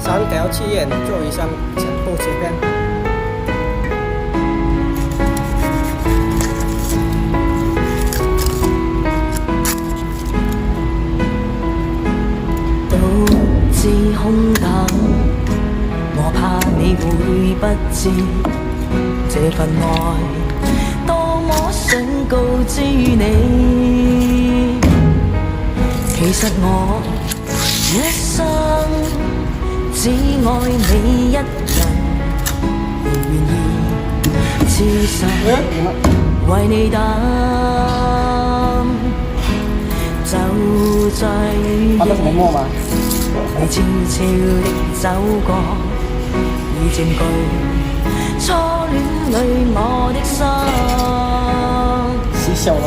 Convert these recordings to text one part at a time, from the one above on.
3條氣焰做以上全部切片。獨自空等，我怕你會不知這份愛多麼想告知你。其實我一生只愛你一人，願意痴心為你等，就在雨夜，你悄悄地走過，已佔據初戀裏我的心。是小樓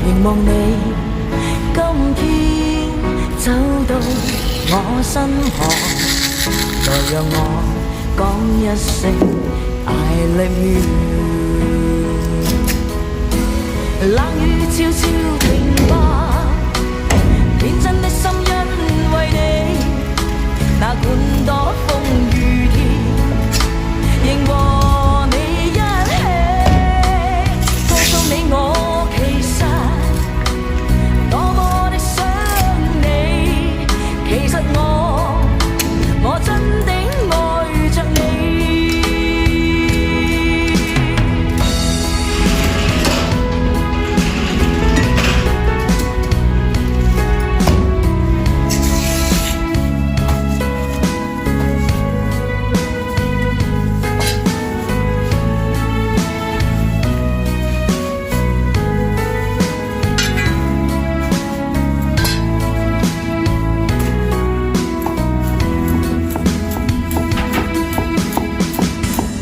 凝望你今天走到我身旁，來讓我講一聲 I love you。 冷雨悄悄停吧，天真的心因為你，哪管多風雨天，仍和你一起，告訴你我其實多麼的想你，其實我真的愛着你。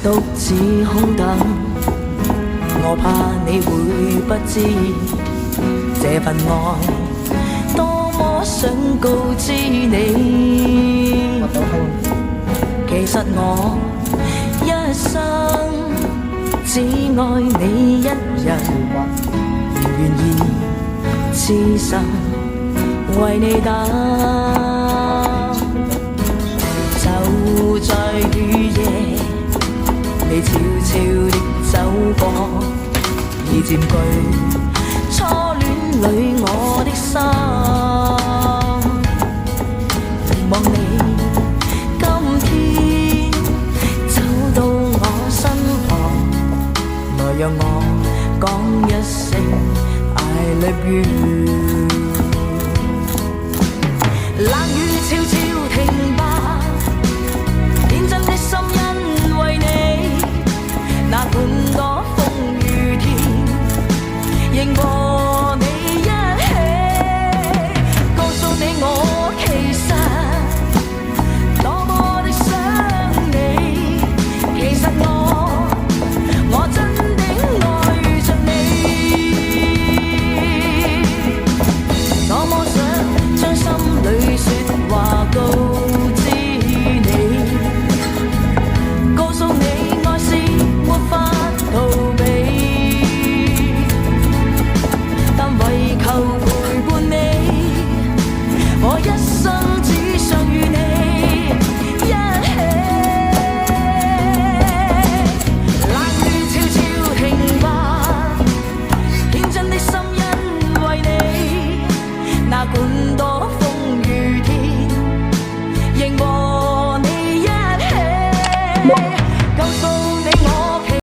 獨自空等，我怕你會不知這份愛多麼想告知你。其實我一生只愛你一人，願意痴心為你等，就在雨夜，你悄悄地走過，已佔據初戀裏我的心。凝望你